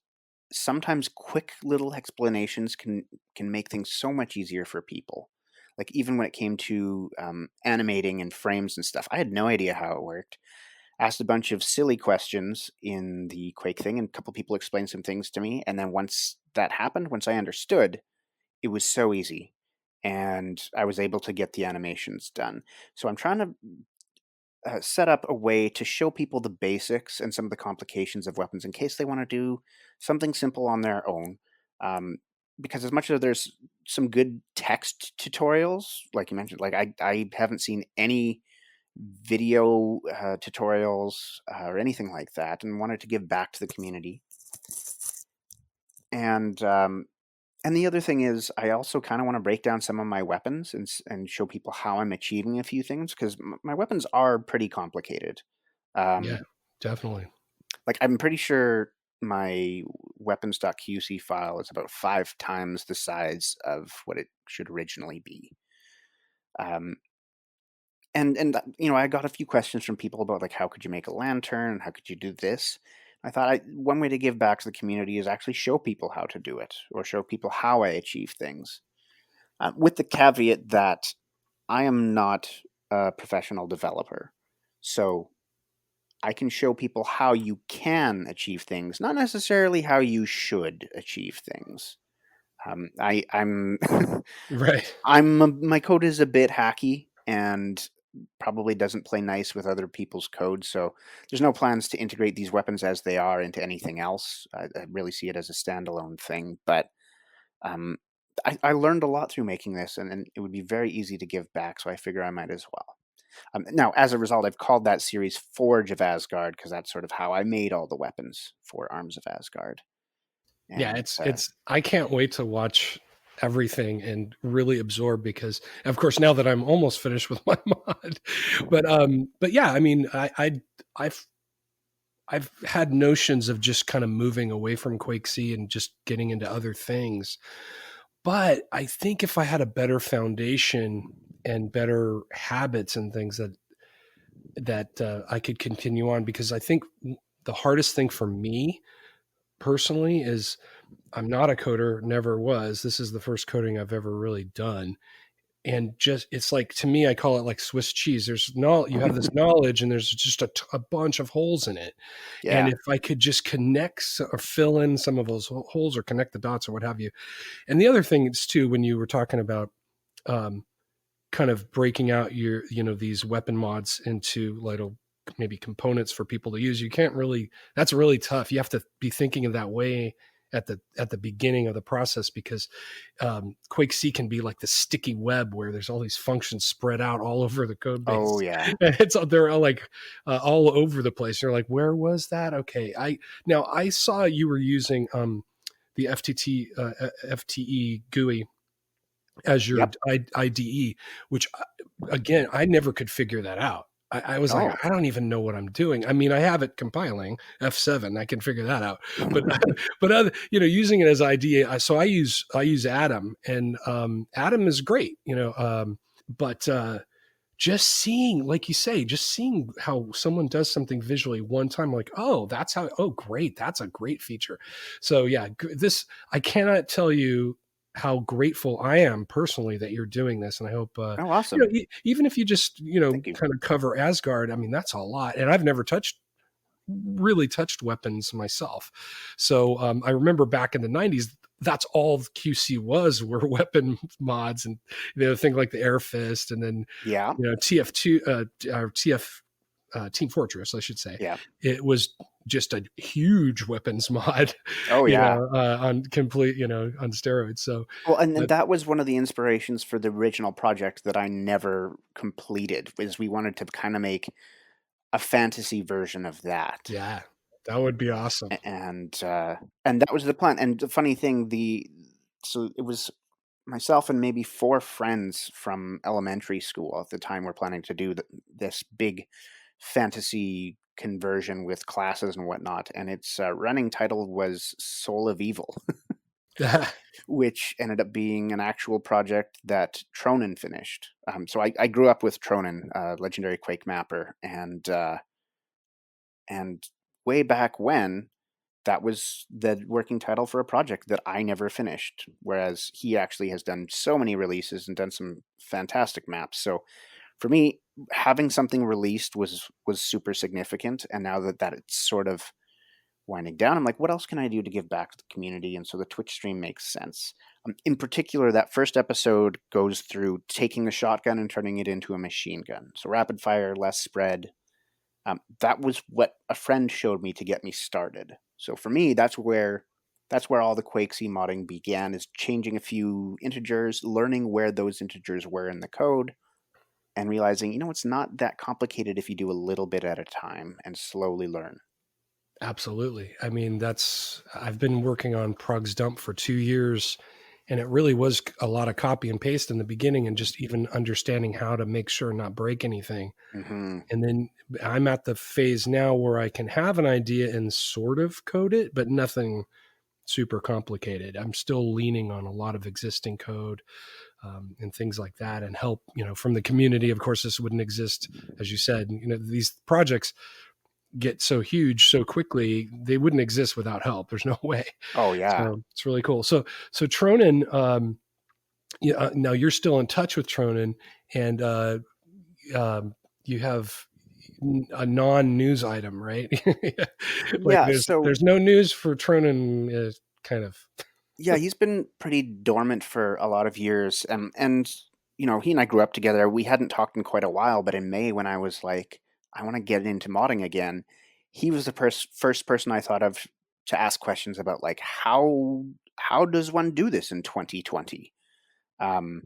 sometimes quick little explanations can make things so much easier for people. Like even when it came to animating and frames and stuff, I had no idea how it worked. Asked a bunch of silly questions in the Quake thing, and a couple people explained some things to me. And then once that happened, once I understood, it was so easy, and I was able to get the animations done. So I'm trying to set up a way to show people the basics and some of the complications of weapons in case they want to do something simple on their own. Um, because as much as there's some good text tutorials, like you mentioned, like I haven't seen any video tutorials or anything like that, and wanted to give back to the community. And and the other thing is, I also kind of want to break down some of my weapons and show people how I'm achieving a few things because my weapons are pretty complicated. Yeah, Um, definitely. like I'm pretty sure my weapons.qc file is about 5 times the size of what it should originally be. Um, and I got a few questions from people about like how could you make a lantern, how could you do this. I thought one way to give back to the community is actually show people how to do it or show people how I achieve things, with the caveat that I am not. a professional developer. So I can show people how you can achieve things, not necessarily how you should achieve things. I'm Right. my code is a bit hacky and probably doesn't play nice with other people's code. So there's no plans to integrate these weapons as they are into anything else. I really see it as a standalone thing. But um, I learned a lot through making this, and it would be very easy to give back. So I figure I might as well. Now, as a result, I've called that series Forge of Asgard because that's sort of how I made all the weapons for Arms of Asgard. Yeah, And it's I can't wait to watch everything and really absorb, because of course now that I'm almost finished with my mod. But yeah, I mean I've I've had notions of just kind of moving away from QuakeC and just getting into other things. But I think if I had a better foundation and better habits and things that I could continue on, because I think the hardest thing for me personally is I'm not a coder, never was. This is the first coding I've ever really done. And just, it's like, to me, I call it like Swiss cheese. There's no, you have this knowledge and there's just a bunch of holes in it. And yeah. if I could just connect or fill in some of those holes or connect the dots or what have you. And the other thing is too, when you were talking about, um, kind of breaking out your, these weapon mods into little maybe components for people to use, you can't really, that's really tough. You have to be thinking of that way at the beginning of the process, because QuakeC can be like the sticky web where there's all these functions spread out all over the code Oh base. yeah. They're all like all over the place. You're like, where was that? Okay, I saw you were using the FTE GUI as your Yep. IDE, which again, I never could figure that out. I was like, Oh. I don't even know what I'm doing. I mean, I have it compiling F7. I can figure that out. But but other, using it as IDE. So I use Atom, and Atom is great. But just seeing, like you say, just seeing how someone does something visually one time, like, oh, that's how. Oh, great, that's a great feature. So yeah, this, I cannot tell you how grateful I am personally that you're doing this, and I hope Oh, awesome. even if you just Thank you. kind of cover Asgard. I mean, that's a lot, and I've never really touched weapons myself. So I remember back in the 90s, that's all QC were weapon mods, and things like the Air Fist, and then Yeah. TF2 or TF Team Fortress, I should say. Yeah. It was just a huge weapons mod, Oh yeah. on complete, on steroids. So, Well, and but that was one of the inspirations for the original project that I never completed, was we wanted to kind of make a fantasy version of that. yeah, that would be awesome. And that was the plan. And the funny thing, so it was myself and maybe four friends from elementary school at the time were planning to do this big fantasy conversion with classes and whatnot. And its running title was Soul of Evil, which ended up being an actual project that Tronin finished. So I grew up with Tronin, legendary Quake mapper, and way back when, that was the working title for a project that I never finished. Whereas he actually has done so many releases and done some fantastic maps. So for me, having something released was super significant. And now that it's sort of winding down, I'm like, what else can I do to give back to the community? And so the Twitch stream makes sense. In particular, that first episode goes through taking the shotgun and turning it into a machine gun. So rapid fire, less spread. That was what a friend showed me to get me started. So for me, that's where all the QuakeC modding began, is changing a few integers, learning where those integers were in the code, and realizing, it's not that complicated if you do a little bit at a time and slowly learn. Absolutely. I mean, I've been working on Prug's Dump for 2 years, and it really was a lot of copy and paste in the beginning, and just even understanding how to make sure not break anything. Mm-hmm. And then I'm at the phase now where I can have an idea and sort of code it, but nothing super complicated. I'm still leaning on a lot of existing code, and things like that, and help, from the community. Of course, this wouldn't exist, as you said. These projects get so huge so quickly, they wouldn't exist without help. There's no way. Oh yeah. So it's really cool. So Tronin, now you're still in touch with Tronin, and you have a non-news item, right? Like Yeah, so there's no news for Tronin, kind of. yeah, he's been pretty dormant for a lot of years. And he and I grew up together. We hadn't talked in quite a while, but in May, when I was like, I want to get into modding again, he was the first person I thought of to ask questions about, like, how does one do this in 2020? Um,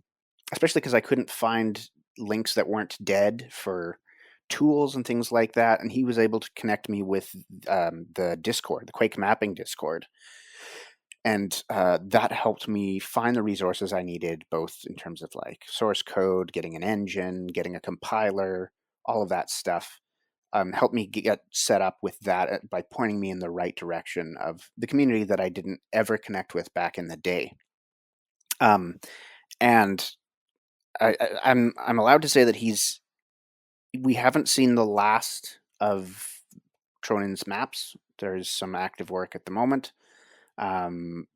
Especially because I couldn't find links that weren't dead for tools and things like that, and he was able to connect me with the Discord, the Quake mapping Discord, and that helped me find the resources I needed, both in terms of like source code, getting an engine, getting a compiler, all of that stuff. Helped me get set up with that by pointing me in the right direction of the community that I didn't ever connect with back in the day. Um, and I'm allowed to say that we haven't seen the last of Tronin's maps. There's some active work at the moment. Um,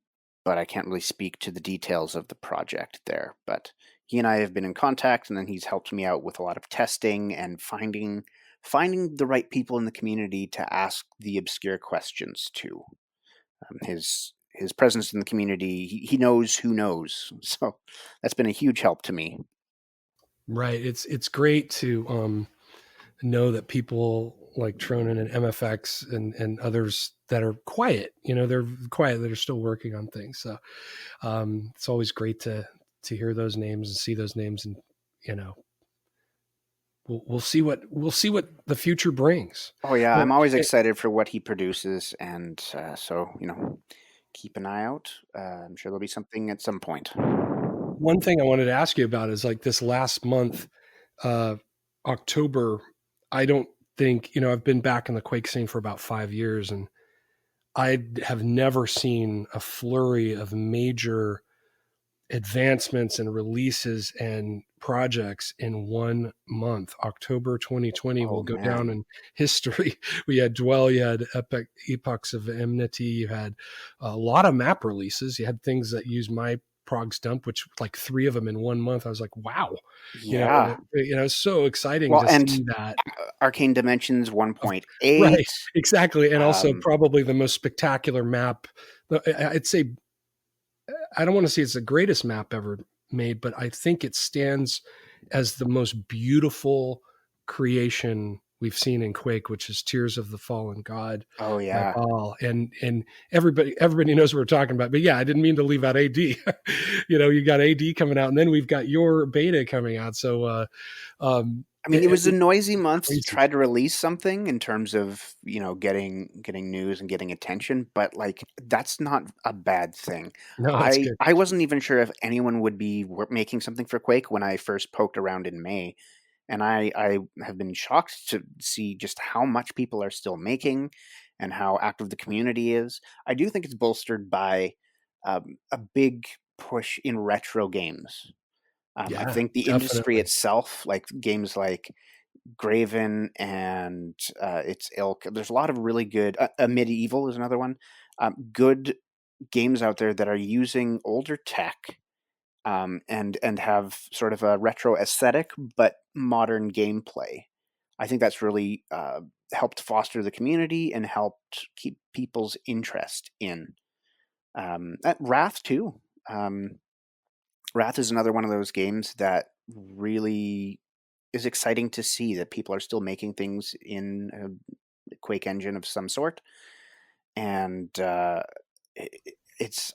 but I can't really speak to the details of the project there. But he and I have been in contact, and then he's helped me out with a lot of testing and finding the right people in the community to ask the obscure questions to. His presence in the community, he knows who knows, so that's been a huge help to me. Right. It's great to know that people like Tronin and MFX and others that are quiet, they're quiet, that are still working on things. So it's always great to hear those names and see those names, and you know we'll see what the future brings. Oh yeah, Well, I'm always excited for what he produces, and so keep an eye out. I'm sure there'll be something at some point. one thing I wanted to ask you about is like this last month, uh, October. I don't think I've been back in the Quake scene for about 5 years, and I have never seen a flurry of major advancements and releases and projects in 1 month. October 2020 Oh will go down man, in history. We had Dwell, you had Epochs of Enmity, you had a lot of map releases. You had things that use my Prog's dump, which like 3 of them in 1 month. I was like, wow, yeah. it's so exciting Well, to and see that. Arcane Dimensions Of- Right, 1.8. exactly. And also Um, probably the most spectacular map. I'd say, I don't want to say it's the greatest map ever made, but I think it stands as the most beautiful creation we've seen in Quake, which is Tears of the Fallen God oh by yeah, Baal. And everybody knows what we're talking about. But yeah, I didn't mean to leave out AD. You got AD coming out, and then we've got your beta coming out. So I mean, it was a noisy it's month to crazy. try to release something in terms of, getting news and getting attention, but like that's not a bad thing. No, that's I good. I wasn't even sure if anyone would be making something for Quake when I first poked around in May, and I have been shocked to see just how much people are still making and how active the community is. I do think it's bolstered by a big push in retro games. I Yeah, think the industry definitely. itself, like games like Graven and its ilk, there's a lot of really good. Medieval is another one. Good games out there that are using older tech, and have sort of a retro aesthetic but modern gameplay. I think that's really helped foster the community and helped keep people's interest in Wrath too. Um, Wrath is another one of those games that really is exciting to see that people are still making things in a Quake engine of some sort, and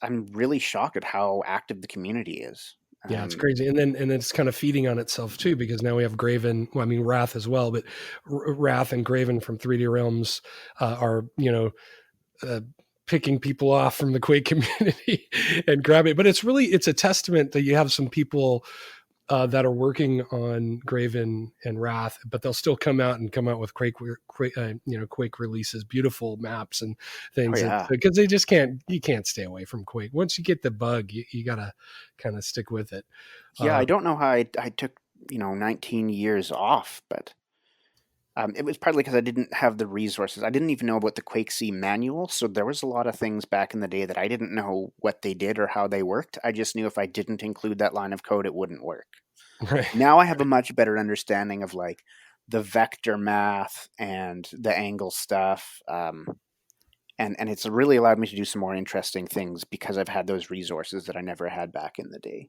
I'm really shocked at how active the community is. Yeah, it's Um, crazy, and then it's kind of feeding on itself too, because now we have Graven. Well, I mean Wrath as well, but Wrath and Graven from 3D Realms are uh, picking people off from the Quake community and grabbing. But it's a testament that you have some people that are working on Graven and Wrath, but they'll still come out with Quake releases, beautiful maps and oh things, yeah, because you can't stay away from Quake. Once you get the bug, you gotta kind of stick with it. yeah. Uh, I don't know how I took 19 years off, but it was partly because I didn't have the resources. I didn't even know about the QuakeC manual, so there was a lot of things back in the day that I didn't know what they did or how they worked. I just knew if I didn't include that line of code, it wouldn't work. Right. Now I have a much better understanding of like the vector math and the angle stuff. And it's really allowed me to do some more interesting things because I've had those resources that I never had back in the day.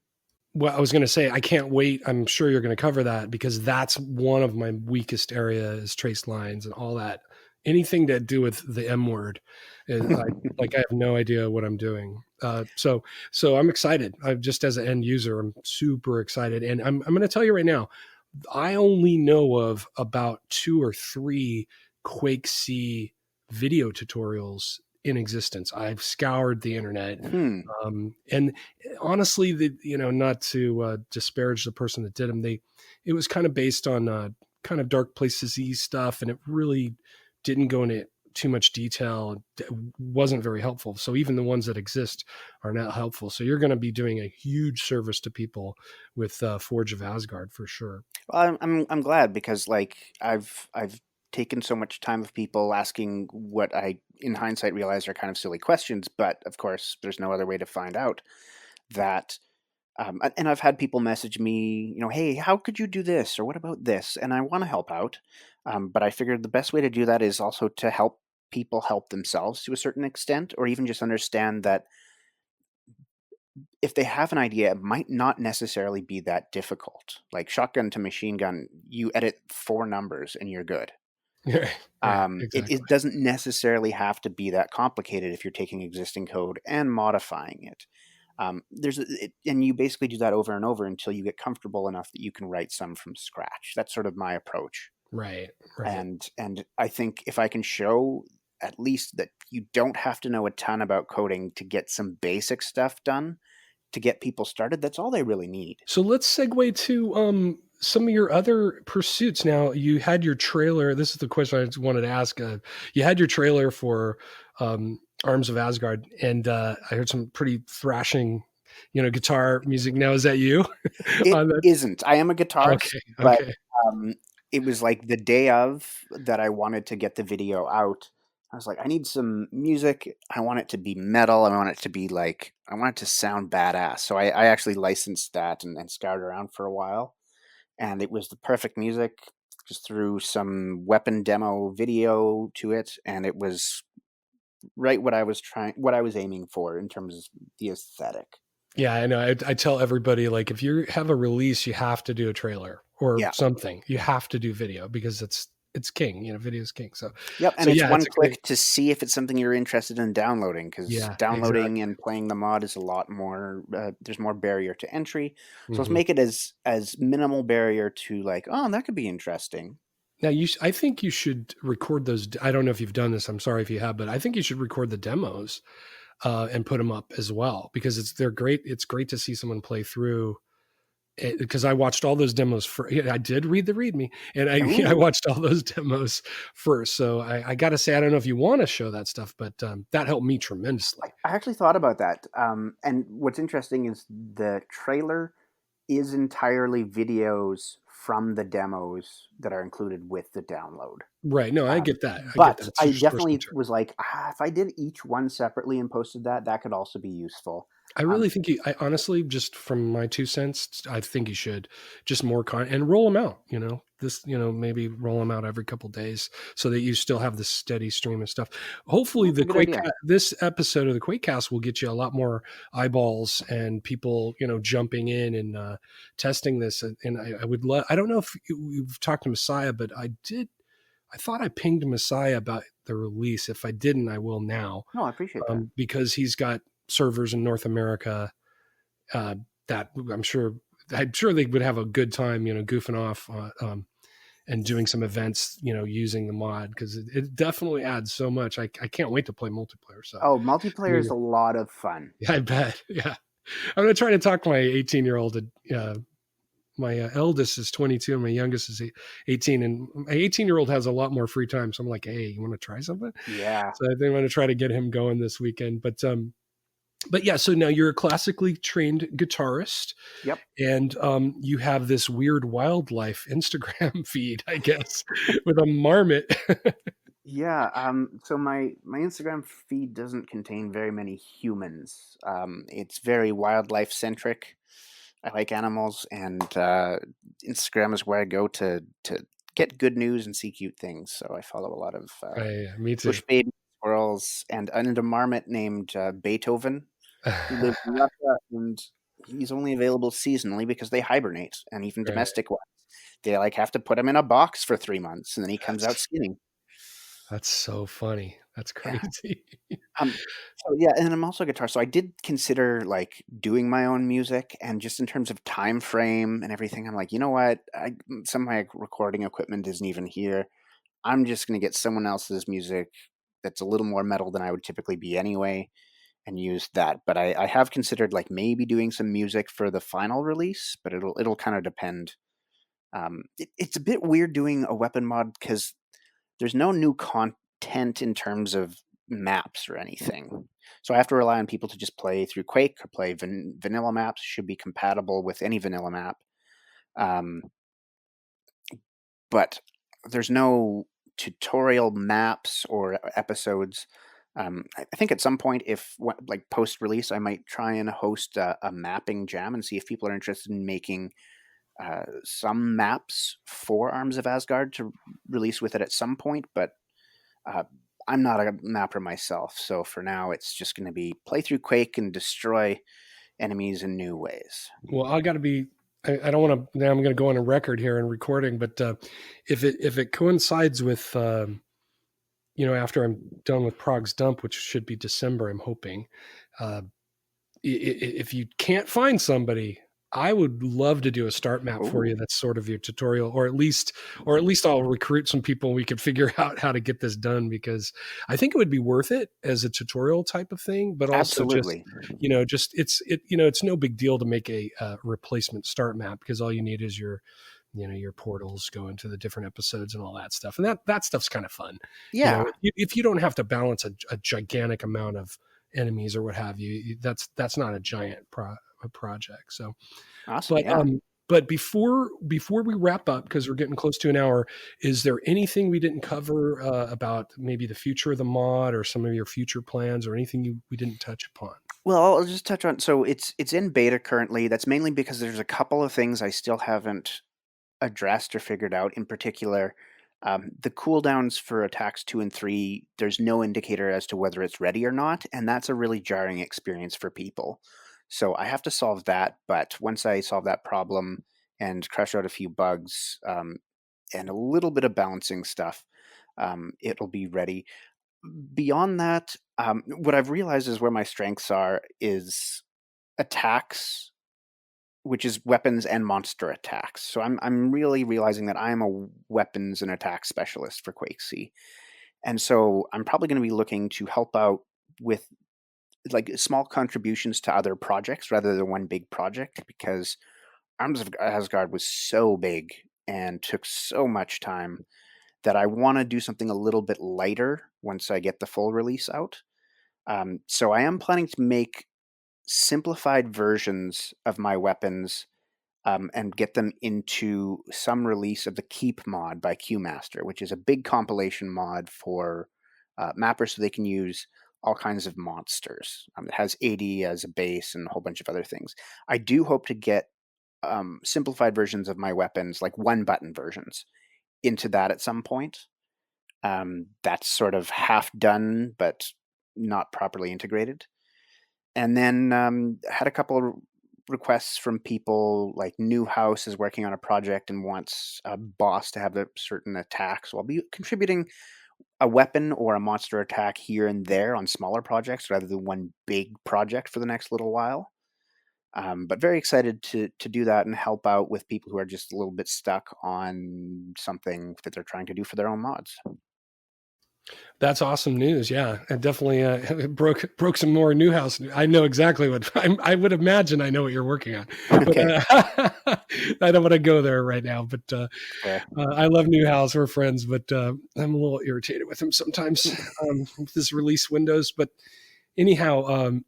Well, I was going to say, I can't wait. I'm sure you're going to cover that because that's one of my weakest areas, trace lines and all that. Anything to do with the M word, I have no idea what I'm doing. So I'm excited. I'm just as an end user, I'm super excited, and I'm going to tell you right now, I only know of about 2 or 3 QuakeC video tutorials in existence. I've scoured the internet, Hmm. and honestly, not to disparage the person that did them, it was kind of based on kind of dark places stuff, and it really didn't go into too much detail. It wasn't very helpful. So even the ones that exist are not helpful. So you're going to be doing a huge service to people with Forge of Asgard for sure. Well, I'm glad because like I've taken so much time of people asking what I in hindsight realize are kind of silly questions, but of course there's no other way to find out that. And I've had people message me, hey, how could you do this or what about this? And I want to help out, but I figured the best way to do that is also to help people help themselves to a certain extent, or even just understand that if they have an idea, it might not necessarily be that difficult. Like shotgun to machine gun, you edit 4 numbers and you're good. Yeah, It exactly. doesn't necessarily have to be that complicated if you're taking existing code and modifying it. And you basically do that over and over until you get comfortable enough that you can write some from scratch. That's sort of my approach. Right, right. And I think if I can show at least that you don't have to know a ton about coding to get some basic stuff done, to get people started, that's all they really need. So let's segue to some of your other pursuits. Now, you had your trailer. This is the question I just wanted to ask. You had your trailer for Arms of Asgard, and I heard some pretty thrashing, guitar music. Now, is that you It on that? isn't. I am a guitarist, Okay, but okay. um, it was like the day of that I wanted to get the video out. I was like, I need some music. I want it to be metal. I want it to be like, I want it to sound badass. So I actually licensed that and scoured around for a while. And it was the perfect music. Just threw some weapon demo video to it. And it was right what I was aiming for in terms of the aesthetic. Yeah, I know. I tell everybody, like, if you have a release, you have to do a trailer or Yeah. something. You have to do video because it's king. Video is king. So Yep, and so it's yeah, one it's a great. click to see if it's something you're interested in downloading, because Yeah, downloading exactly. and playing the mod is a lot more. There's more barrier to entry, so let's Hmm. make it as minimal barrier to like, oh, that could be interesting. Now, I think you should record those. I don't know if you've done this. I'm sorry if you have, but I think you should record the demos and put them up as well because they're great. It's great to see someone play through it, because I watched all those demos for. I did read the README, and I Ooh, watched all those demos first. So I got to say, I don't know if you want to show that stuff, but that helped me tremendously. I actually thought about that. And what's interesting is the trailer is entirely videos from the demos that are included with the download. Right? No, I Um, get that. I get but that. It's I your source definitely material. was like, if I did each one separately and posted that, that could also be useful. I Um, really think I honestly, just from my 2 cents, I think you should just more and roll them out. Maybe roll them out every couple days so that you still have this steady stream of stuff. Hopefully, that's a good idea. this episode of the Quakecast will get you a lot more eyeballs and people, jumping in and testing this. And I would love. I don't know if you've talked to Messiah, but I did. I thought I pinged Messiah about the release. If I didn't, I will now, No, I appreciate that. because he's got servers in North America uh, that I'm sure they would have a good time, goofing off and doing some events, using the mod because it definitely adds so much. I can't wait to play multiplayer. So, Oh, multiplayer is yeah, a lot of fun. I bet. Yeah, I'm gonna try to talk my 18-year-old. My eldest is 22 and my youngest is 18, and my 18-year-old has a lot more free time. So I'm like, hey, you want to try something? Yeah. So I think I'm going to try to get him going this weekend. But yeah, so now you're a classically trained guitarist, Yep. and you have this weird wildlife Instagram feed, I guess, with a marmot. Yeah. So my Instagram feed doesn't contain very many humans. It's very wildlife centric. I like animals, and Instagram is where I go to get good news and see cute things. So I follow a lot of Yeah, me too. bush baby squirrels and a marmot named Beethoven, who lives in Russia, and he's only available seasonally because they hibernate, and even Right. domestic ones. They like have to put him in a box for 3 months, and then he comes out That's skinning. that's so funny. That's Yeah. crazy. Um, so yeah, and I'm also a guitar. So I did consider like doing my own music, and just in terms of time frame and everything, I'm like, you know what? Some of my recording equipment isn't even here. I'm just gonna get someone else's music that's a little more metal than I would typically be anyway, and use that. But I have considered like maybe doing some music for the final release, but it'll kind of depend. It's a bit weird doing a weapon mod because there's no new content in terms of maps or anything. So I have to rely on people to just play through Quake or play vanilla maps. Should be compatible with any vanilla map. Um, but there's no tutorial maps or episodes. I think at some point, if like post release, I might try and host a mapping jam and see if people are interested in making some maps for Arms of Asgard to release with it at some point. But uh, I'm not a mapper myself, so for now, it's just going to be play through Quake and destroy enemies in new ways. Well, I got to be. I don't want to. Now I'm going to go on a record here and recording, but if it coincides with after I'm done with Prague's Dump, which should be December, I'm hoping. Uh, if you can't find somebody, I would love to do a start map for you. Oh, That's sort of your tutorial, or at least I'll recruit some people and we could figure out how to get this done, because I think it would be worth it as a tutorial type of thing, but also just, absolutely. it's no big deal to make a replacement start map, because all you need is your portals go into the different episodes and all that stuff. And that stuff's kind of fun. Yeah, If you don't have to balance a gigantic amount of enemies or what have you, that's not a giant project. So, awesome. but Yeah. before we wrap up, because we're getting close to an hour, is there anything we didn't cover about maybe the future of the mod, or some of your future plans, or anything we didn't touch upon? Well, I'll just touch on. So it's in beta currently. That's mainly because there's a couple of things I still haven't addressed or figured out. In particular, the cooldowns for attacks 2 and 3. There's no indicator as to whether it's ready or not, and that's a really jarring experience for people. So I have to solve that. But once I solve that problem and crush out a few bugs, and a little bit of balancing stuff, it'll be ready. Beyond that, what I've realized is where my strengths are is attacks, which is weapons and monster attacks. So I'm really realizing that I'm a weapons and attack specialist for QuakeC. And so I'm probably going to be looking to help out with like small contributions to other projects rather than one big project, because Arms of Asgard was so big and took so much time that I want to do something a little bit lighter once I get the full release out. So I am planning to make simplified versions of my weapons, and get them into some release of the Keep mod by QMaster, which is a big compilation mod for mappers so they can use all kinds of monsters. It has 80 as a base and a whole bunch of other things. I do hope to get simplified versions of my weapons, like one button versions, into that at some point. That's sort of half done, but not properly integrated. And then had a couple of requests from people, like Newhouse is working on a project and wants a boss to have a certain attack. So I'll be contributing a weapon or a monster attack here and there on smaller projects rather than one big project for the next little while. But very excited to do that and help out with people who are just a little bit stuck on something that they're trying to do for their own mods. That's awesome news. Yeah, it definitely broke some more Newhouse. I know exactly what I would imagine. I know what you're working on, but Okay, I don't want to go there right now. But fair. I love Newhouse. We're friends, but I'm a little irritated with him sometimes, with his release windows. But anyhow,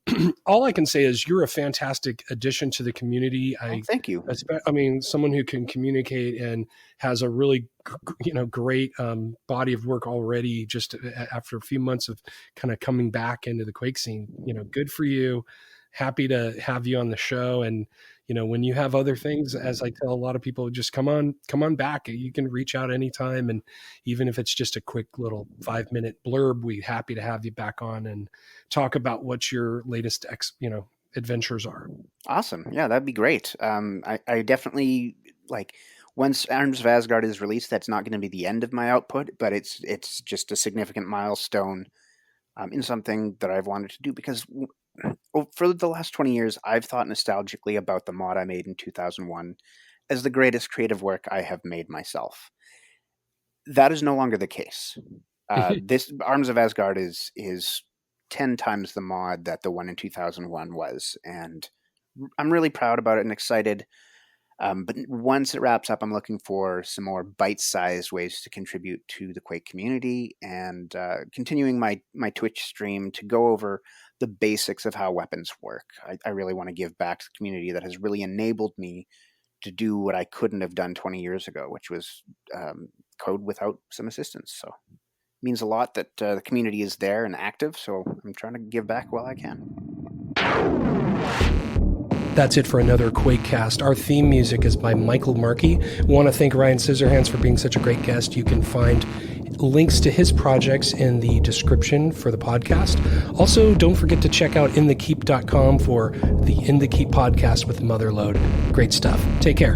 all I can say is you're a fantastic addition to the community. Oh, thank you. I mean, someone who can communicate and has a really, great body of work already. Just after a few months of kind of coming back into the Quake scene, good for you. happy to have you on the show. And, when you have other things, as I tell a lot of people, just come on back. You can reach out anytime. And even if it's just a quick little 5-minute blurb, we're happy to have you back on and talk about what your latest, adventures are. Awesome. Yeah, that'd be great. I definitely like once Arms of Asgard is released, that's not going to be the end of my output, but it's just a significant milestone in something that I've wanted to do because for the last 20 years, I've thought nostalgically about the mod I made in 2001 as the greatest creative work I have made myself. That is no longer the case. This Arms of Asgard is 10 times the mod that the one in 2001 was, and I'm really proud about it and excited. But once it wraps up, I'm looking for some more bite-sized ways to contribute to the Quake community and continuing my Twitch stream to go over the basics of how weapons work. I really want to give back to the community that has really enabled me to do what I couldn't have done 20 years ago, which was code without some assistance. So it means a lot that the community is there and active, so I'm trying to give back while I can. That's it for another Quakecast. Our theme music is by Michael Markey. Want to thank Ryan Scissorhands for being such a great guest. You can find links to his projects in the description for the podcast. Also, don't forget to check out inthekeep.com for the In the Keep podcast with Motherload. Great stuff. Take care.